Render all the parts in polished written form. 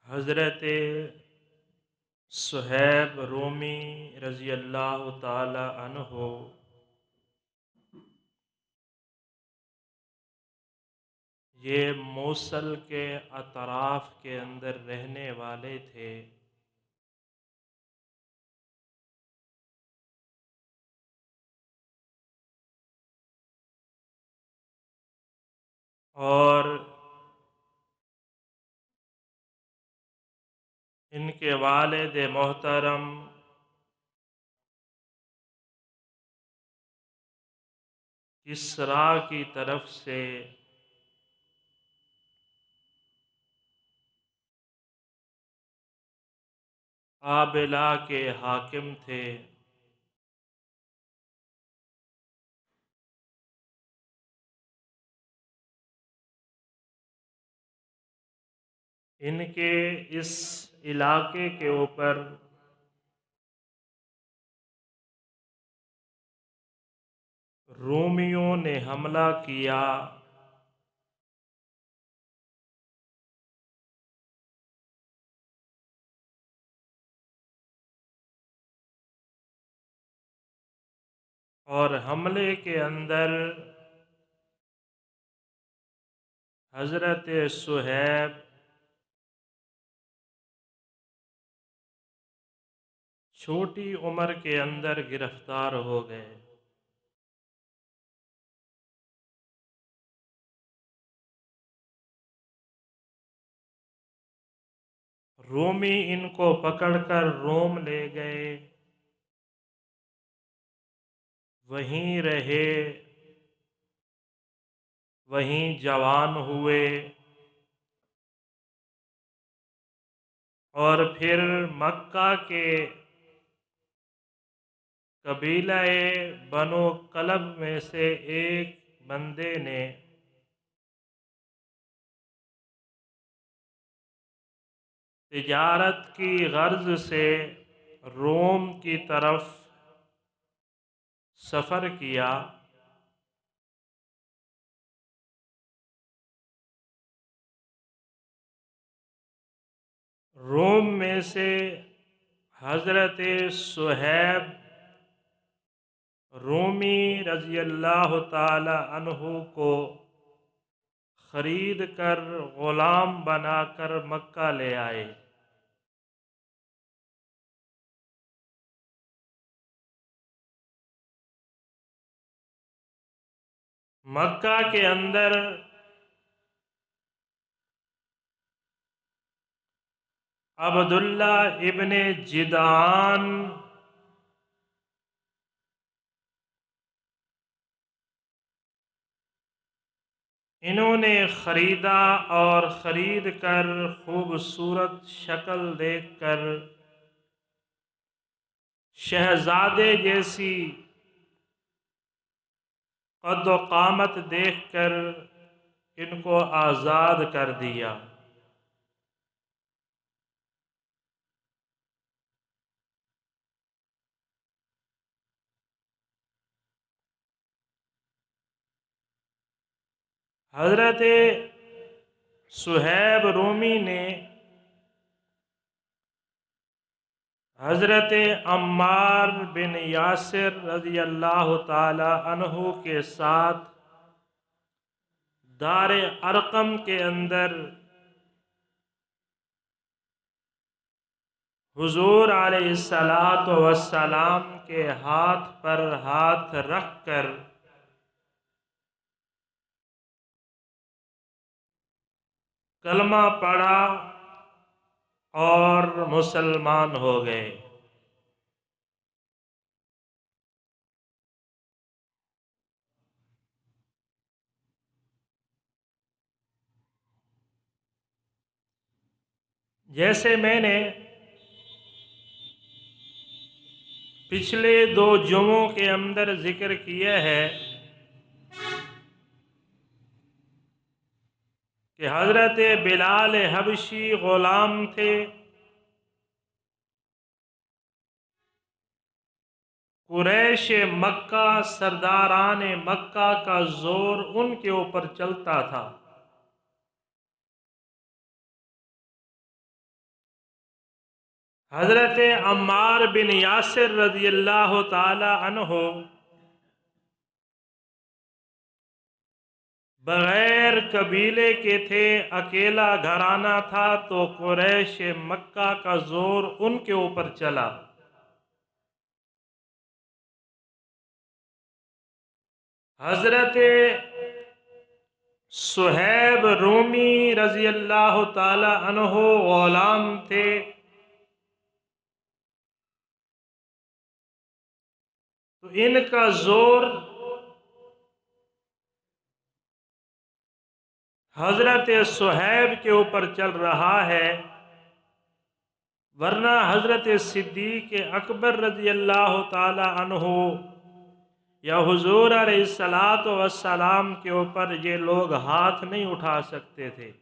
हज़रत सुहैब रूमी रज़ी अल्लाह ताला अन्हो ये मूसल के अतराफ़ के अंदर रहने वाले थे। और इनके वालिद मोहतरम किस्रा की तरफ से आबिला के हाकिम थे। इनके इस इलाके के ऊपर रोमियों ने हमला किया और हमले के अंदर हज़रत सुहैब छोटी उम्र के अंदर गिरफ्तार हो गए। रोमी इनको पकड़कर रोम ले गए, वहीं रहे, वहीं जवान हुए और फिर मक्का के कबीलाए बनो कलब में से एक बंदे ने तिजारत की गर्ज से रोम की तरफ सफ़र किया। रोम में से हज़रत सुहैब रूमी रज़ी अल्लाह ताला अन्हु को ख़रीद कर ग़ुलाम बनाकर मक्का ले आए। मक्का के अंदर अब्दुल्ला इब्ने जिदान इन्होंने ख़रीदा और ख़रीद कर खूबसूरत शक्ल देखकर शहज़ादे जैसी कद व क़ामत देखकर इनको आज़ाद कर दिया। हज़रत सुहैब रूमी ने हज़रत अम्मार बिन यासिर रज़ी अल्लाह ताला अन्हु के साथ दार अरकम के अंदर हुज़ूर अलैहिस्सलातु वस्सलाम के हाथ पर हाथ रख कर कलमा पढ़ा और मुसलमान हो गए। जैसे मैंने पिछले दो जुमों के अंदर जिक्र किया है कि हज़रत बिलाल हबशी ग़ुलाम थे, कुरैश मक्का सरदारान मक्का का जोर उनके ऊपर चलता था। हज़रत अम्मार बिन यासिर रज़ियल्लाहु ताला अन्हो बग़ैर कबीले के थे, अकेला घराना था, तो कुरैश मक्का का जोर उनके ऊपर चला। हज़रत सुहैब रूमी रज़ियल्लाहु ताला अन्हो ग़ुलाम थे। तो इनका जोर हज़रत सुहैब के ऊपर चल रहा है, वरना हज़रत सिद्दीक़ अकबर रज़ियल्लाहु ताला अन्हो या हुज़ूर अलैहिस्सलातु वस्सलाम के ऊपर ये लोग हाथ नहीं उठा सकते थे,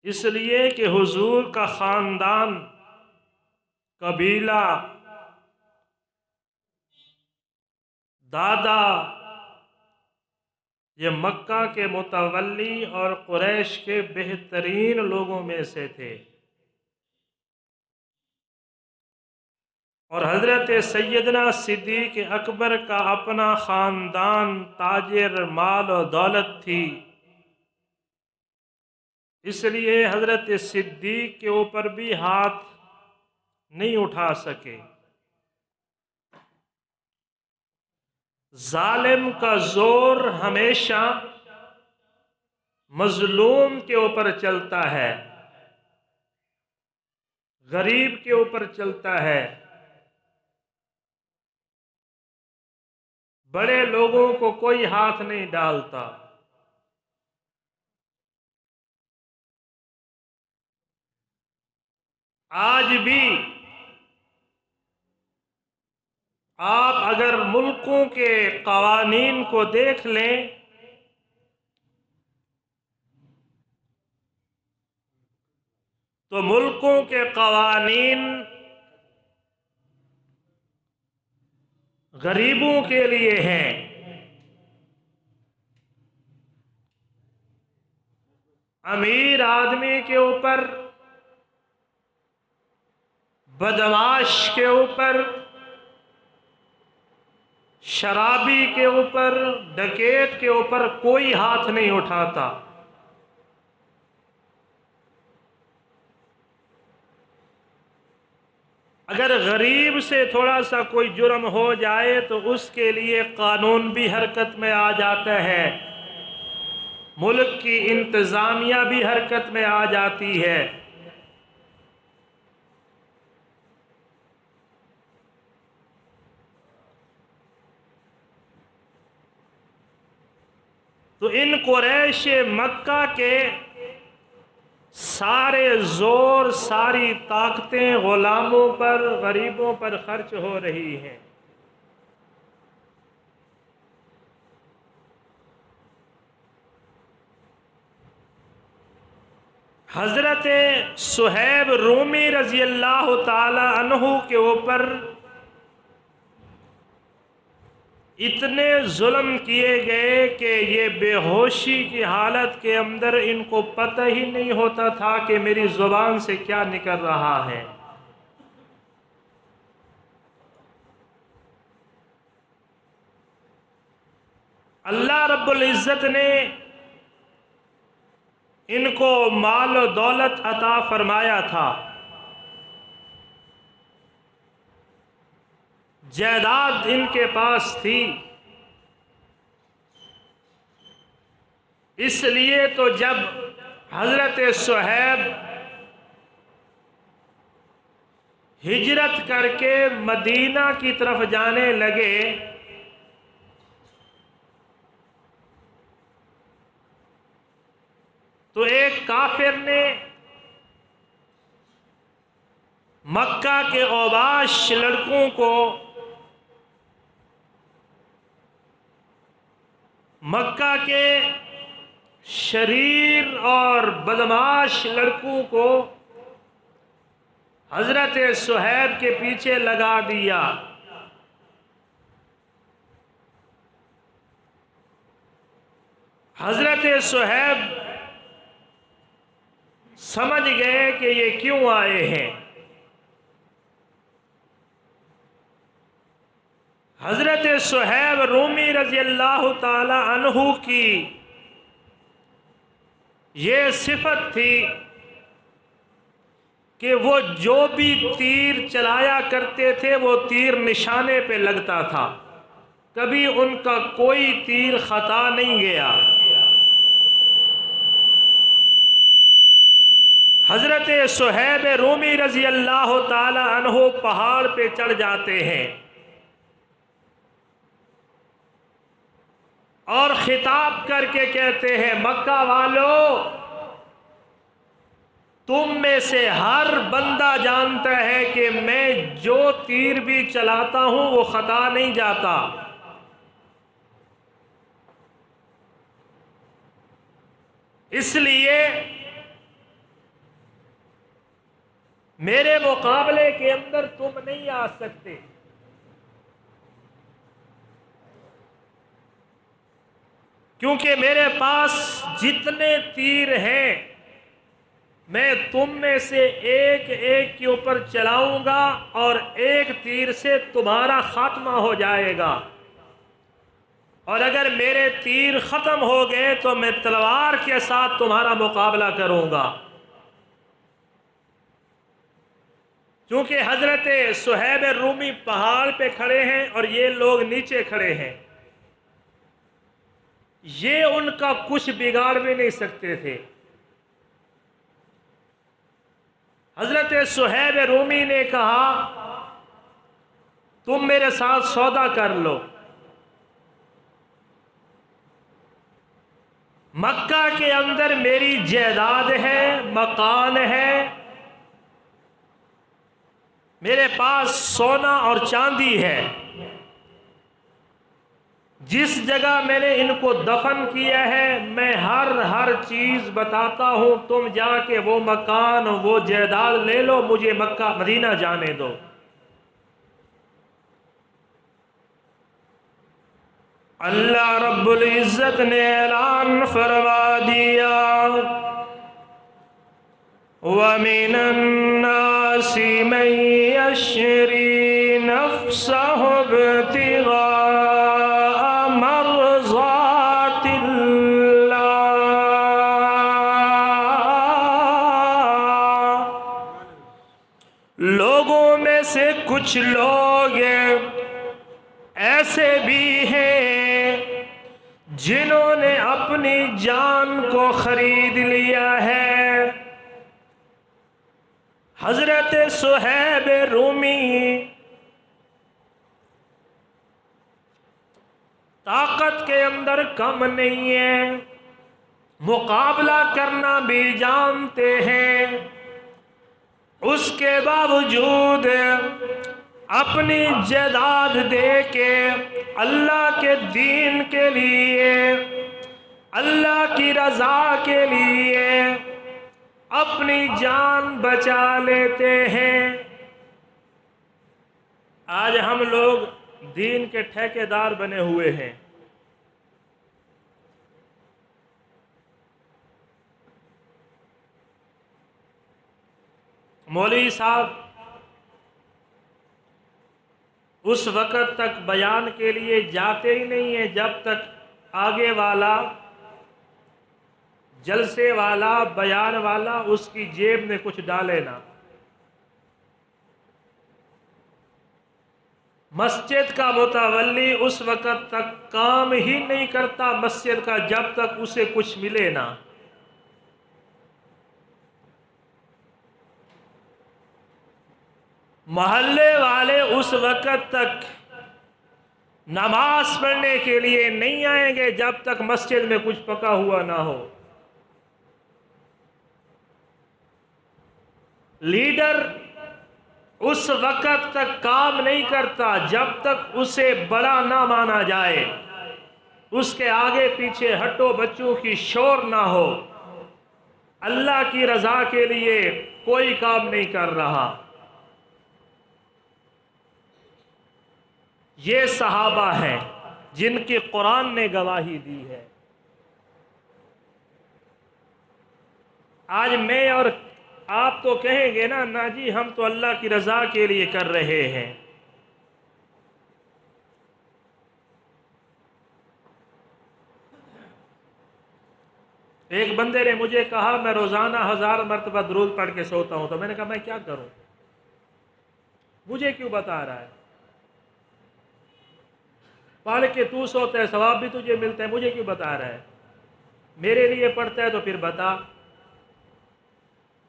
इसलिए कि हुज़ूर का ख़ानदान, कबीला, दादा ये मक्का के मुतवल्ली और कुरैश के बेहतरीन लोगों में से थे। और हज़रत सैयदना सिद्दीक़ अकबर का अपना ख़ानदान, ताजिर, माल और दौलत थी, इसलिए हज़रत सिद्दीक़ के ऊपर भी हाथ नहीं उठा सके। जालिम का जोर हमेशा मजलूम के ऊपर चलता है, गरीब के ऊपर चलता है, बड़े लोगों को कोई हाथ नहीं डालता। आज भी आप अगर मुल्कों के कवानीन को देख लें तो मुल्कों के कवानीन गरीबों के लिए हैं। अमीर आदमी के ऊपर, बदमाश के ऊपर, शराबी के ऊपर, डकैत के ऊपर कोई हाथ नहीं उठाता। अगर गरीब से थोड़ा सा कोई जुर्म हो जाए तो उसके लिए कानून भी हरकत में आ जाता है, मुल्क की इंतजामिया भी हरकत में आ जाती है। तो इन कुरैश मक्का के सारे जोर, सारी ताकतें गुलामों पर, गरीबों पर खर्च हो रही हैं। हजरत सुहैब रूमी रजी अल्लाह ताला अन्हु के ऊपर इतने जुल्म किए गए कि ये बेहोशी की हालत के अंदर इनको पता ही नहीं होता था कि मेरी जुबान से क्या निकल रहा है। अल्लाह रब्बुल इज़्ज़त ने इनको माल और दौलत अता फरमाया था, जायदाद इनके पास थी, इसलिए तो जब हजरत सुहैब हिजरत करके मदीना की तरफ जाने लगे तो एक काफिर ने मक्का के औबाश लड़कों को, मक्का के शरीर और बदमाश लड़कों को हजरत सुहैब के पीछे लगा दिया। हजरत सुहैब समझ गए कि ये क्यों आए हैं। हजरत सुहैब रूमी रजी अल्लाह ताला अन्हु की ये सिफत थी कि वो जो भी तीर चलाया करते थे वो तीर निशाने पे लगता था, कभी उनका कोई तीर खता नहीं गया। हजरत सुहैब रूमी रजी अल्लाह ताला अन्हु पहाड़ पे चढ़ जाते हैं और खिताब करके कहते हैं, मक्का वालों, तुम में से हर बंदा जानता है कि मैं जो तीर भी चलाता हूं वो खता नहीं जाता। इसलिए मेरे मुकाबले के अंदर तुम नहीं आ सकते। क्योंकि मेरे पास जितने तीर हैं मैं तुम में से एक एक के ऊपर चलाऊंगा और एक तीर से तुम्हारा खात्मा हो जाएगा, और अगर मेरे तीर खत्म हो गए तो मैं तलवार के साथ तुम्हारा मुकाबला करूंगा। क्योंकि हजरत सुहैब रूमी पहाड़ पे खड़े हैं और ये लोग नीचे खड़े हैं, ये उनका कुछ बिगाड़ भी नहीं सकते थे। हजरत सुहैब रूमी ने कहा, तुम मेरे साथ सौदा कर लो, मक्का के अंदर मेरी जायदाद है, मकान है, मेरे पास सोना और चांदी है, जिस जगह मैंने इनको दफन किया है मैं हर चीज बताता हूं, तुम जाके वो मकान वो जायदाद ले लो, मुझे मक्का मदीना जाने दो। अल्लाह रब्बुल इज्जत ने ऐलान फरमा दिया, वमिनन नासी मन यश्री नफ्सहु इब्तिगा कुछ लोग ऐसे भी हैं जिन्होंने अपनी जान को खरीद लिया है। हजरत सुहैब रूमी ताकत के अंदर कम नहीं है, मुकाबला करना भी जानते हैं, उसके बावजूद अपनी जायदाद दे के अल्लाह के दीन के लिए, अल्लाह की रजा के लिए अपनी जान बचा लेते हैं। आज हम लोग दीन के ठेकेदार बने हुए हैं। मौलवी साहब उस वक़्त तक बयान के लिए जाते ही नहीं है जब तक आगे वाला जलसे वाला बयान वाला उसकी जेब में कुछ डाले ना। मस्जिद का मुतवल्ली उस वक़्त तक काम ही नहीं करता मस्जिद का जब तक उसे कुछ मिले ना। मोहल्ले वाले उस वक़्त तक नमाज पढ़ने के लिए नहीं आएंगे जब तक मस्जिद में कुछ पका हुआ ना हो। लीडर उस वक़्त तक काम नहीं करता जब तक उसे बड़ा ना माना जाए, उसके आगे पीछे हट्टो बच्चों की शोर ना हो, अल्लाह की रजा के लिए कोई काम नहीं कर रहा। ये सहाबा हैं जिनकी कुरान ने गवाही दी है। आज मैं और आप तो कहेंगे ना, ना जी हम तो अल्लाह की रज़ा के लिए कर रहे हैं। एक बंदे ने मुझे कहा मैं रोज़ाना 1000 मरतबा दुरूद पढ़ के सोता हूं। तो मैंने कहा मैं क्या करूं, मुझे क्यों बता रहा है? पढ़ के तू सोता है, सवाब भी तुझे मिलता है, मुझे क्यों बता रहा है? मेरे लिए पढ़ता है तो फिर बता।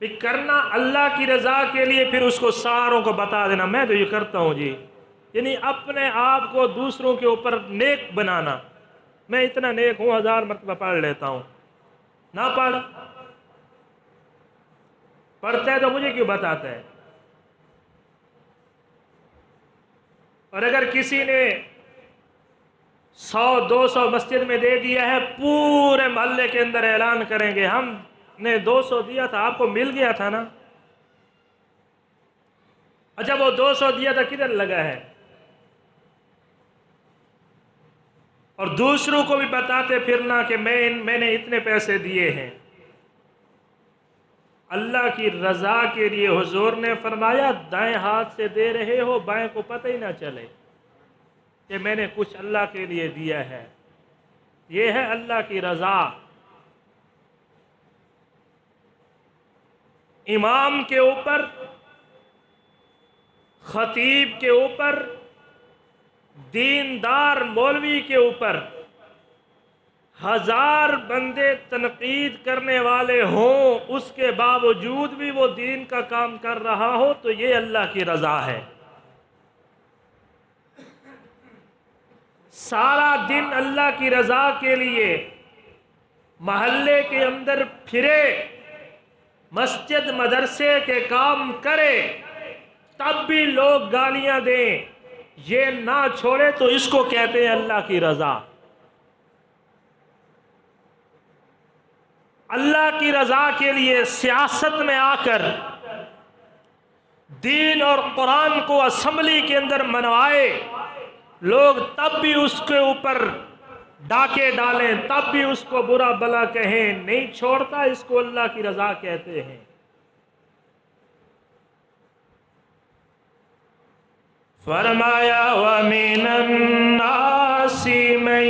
फिर करना अल्लाह की रज़ा के लिए, फिर उसको सारों को बता देना मैं तो ये करता हूं जी। यानी अपने आप को दूसरों के ऊपर नेक बनाना, मैं इतना नेक हूं 1000 मरतबा पढ़ लेता हूं। ना पढ़, पढ़ता है तो मुझे क्यों बताता है? और अगर किसी ने 100-200 मस्जिद में दे दिया है, पूरे मोहल्ले के अंदर ऐलान करेंगे हमने 200 दिया था, आपको मिल गया था ना। अच्छा वो 200 दिया था किधर लगा है? और दूसरों को भी बताते फिरना कि मैंने इतने पैसे दिए हैं। अल्लाह की रज़ा के लिए हुजूर ने फरमाया दाएं हाथ से दे रहे हो, बाएं को पता ही ना चले कि मैंने कुछ अल्लाह के लिए दिया है। यह है अल्लाह की रज़ा। इमाम के ऊपर, खतीब के ऊपर, दीनदार मौलवी के ऊपर 1000 बंदे तनकीद करने वाले हों, उसके बावजूद भी वो दीन का काम कर रहा हो, तो ये अल्लाह की रज़ा है। सारा दिन अल्लाह की रज़ा के लिए महल्ले के अंदर फिरे, मस्जिद मदरसे के काम करे, तब भी लोग गालियां दें, ये ना छोड़े, तो इसको कहते हैं अल्लाह की रज़ा। अल्लाह की रज़ा के लिए सियासत में आकर दीन और कुरान को असम्बली के अंदर मनवाए लोग, तब भी उसके ऊपर डाके डालें, तब भी उसको बुरा भला कहें, नहीं छोड़ता। इसको अल्लाह की रज़ा कहते हैं। फरमाया व मिनन्नासि मन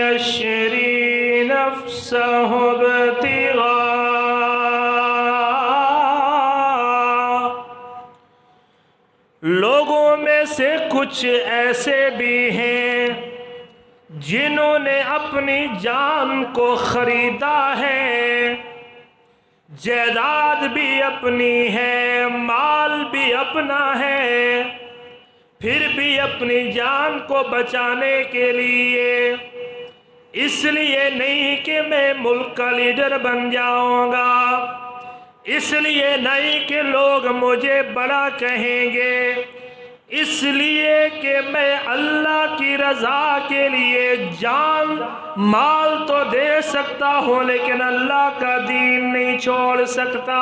यश्री नफ्सहु इब्तिगा, लोगों में से कुछ ऐसे भी हैं जिन्होंने अपनी जान को खरीदा है, जायदाद भी अपनी है, माल भी अपना है, फिर भी अपनी जान को बचाने के लिए, इसलिए नहीं कि मैं मुल्क का लीडर बन जाऊंगा, इसलिए नहीं कि लोग मुझे बड़ा कहेंगे, इसलिए कि मैं अल्लाह की रज़ा के लिए जान माल तो दे सकता हूं, लेकिन अल्लाह का दीन नहीं छोड़ सकता।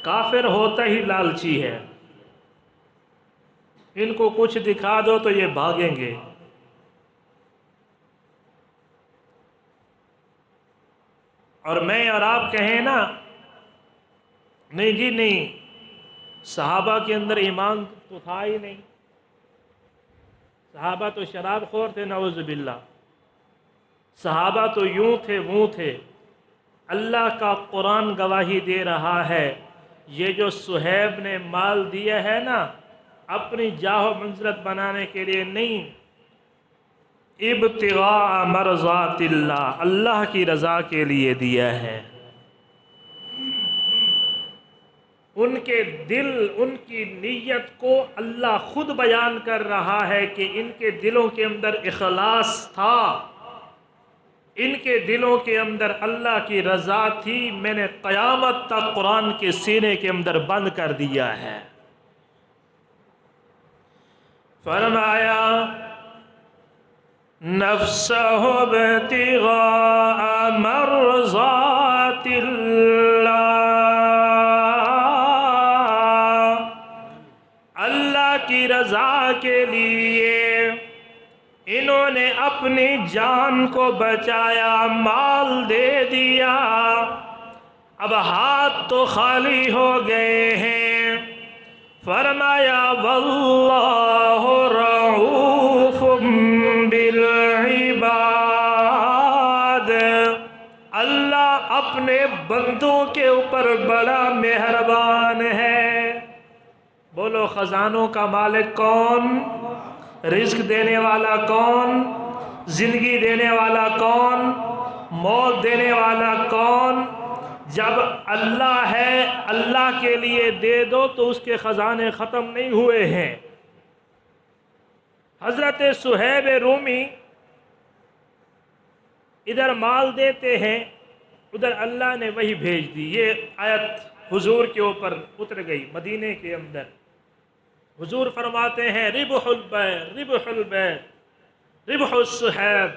काफिर होता ही लालची है, इनको कुछ दिखा दो तो ये भागेंगे। और मैं और आप कहें ना, नहीं जी नहीं, सहाबा के अंदर ईमान तो था ही नहीं, सहाबा तो शराब खोर थे, नऊज़ुबिल्लाह, सहाबा तो यूं थे वो थे। अल्लाह का कुरान गवाही दे रहा है, ये जो सुहैब ने माल दिया है ना, अपनी जाहो मंज़रत बनाने के लिए नहीं, इब्तिगा मरज़ातिल्लाह, अल्लाह की रज़ा के लिए दिया है। उनके दिल, उनकी नीयत को अल्लाह खुद बयान कर रहा है कि इनके दिलों के अंदर इखलास था, इनके दिलों के अंदर अल्लाह की रज़ा थी। मैंने क़यामत तक कुरान के सीने के अंदर बंद कर दिया है। फरमाया नफ्सहु इब्तिगा मरज़ातिल्लाह, अल्लाह की रज़ा के लिए इन्होंने अपनी जान जान को बचाया, माल दे दिया, अब हाथ तो खाली हो गए हैं। फरमाया वल्लाहु रऊफ़ुम बिल इबाद, अल्लाह अपने बंदों के ऊपर बड़ा मेहरबान है। बोलो खजानों का मालिक कौन? रिज्क देने वाला कौन? जिंदगी देने वाला कौन? मौत देने वाला कौन? जब अल्लाह है, अल्लाह के लिए दे दो तो उसके खजाने ख़त्म नहीं हुए हैं। हज़रत सुहैब रूमी इधर माल देते हैं, उधर अल्लाह ने वही भेज दी। ये आयत हुजूर के ऊपर उतर गई मदीने के अंदर। हुजूर फरमाते हैं रिबहुल बै रिबहुल बै रिबहुल सुहैब,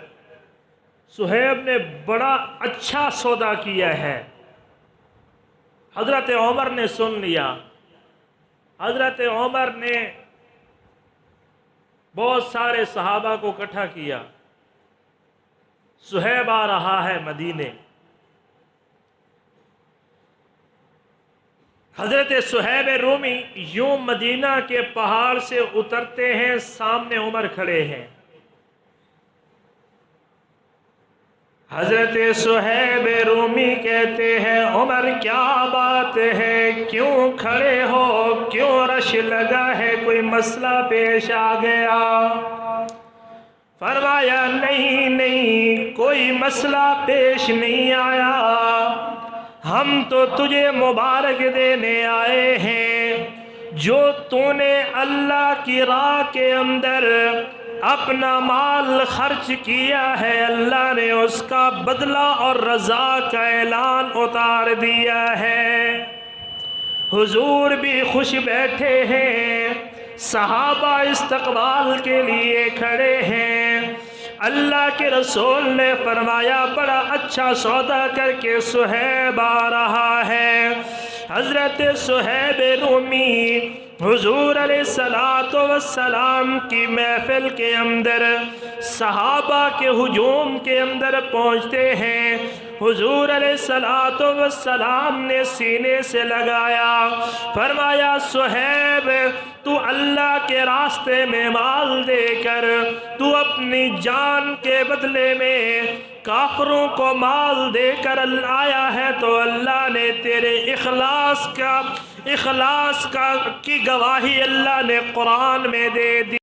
सुहैब ने बड़ा अच्छा सौदा किया है। हज़रत उमर ने सुन लिया। हज़रत उमर ने बहुत सारे सहाबा को इकट्ठा किया। सुहैब आ रहा है मदीने। हज़रत सुहैब रूमी यूं मदीना के पहाड़ से उतरते हैं, सामने उमर खड़े हैं। हज़रत सुहैब रूमी कहते हैं उमर क्या बात है, क्यों खड़े हो, क्यों रश लगा है, कोई मसला पेश आ गया? फरमाया नहीं नहीं, कोई मसला पेश नहीं आया, हम तो तुझे मुबारक देने आए हैं। जो तूने अल्लाह की राह के अंदर अपना माल खर्च किया है, अल्लाह ने उसका बदला और रज़ा का ऐलान उतार दिया है। हुजूर भी खुश बैठे हैं, सहाबा इस्तकबाल के लिए खड़े हैं। अल्लाह के रसूल ने फरमाया बड़ा अच्छा सौदा करके सुहैब आ रहा है। हज़रत सुहैब रूमी हुजूर अलैहिस्सलातु वस्सलाम की महफिल के अंदर सहाबा के हुजूम के अंदर पहुँचते हैं। हुजूर अलैहिस्सलातु वस्सलाम ने सीने से लगाया, फरमाया सुहैब तू अल्लाह के रास्ते में माल देकर तू अपनी जान के बदले में काफरों को माल देकर आया है, तो अल्लाह ने तेरे इखलास की गवाही अल्लाह ने कुरान में दे दी।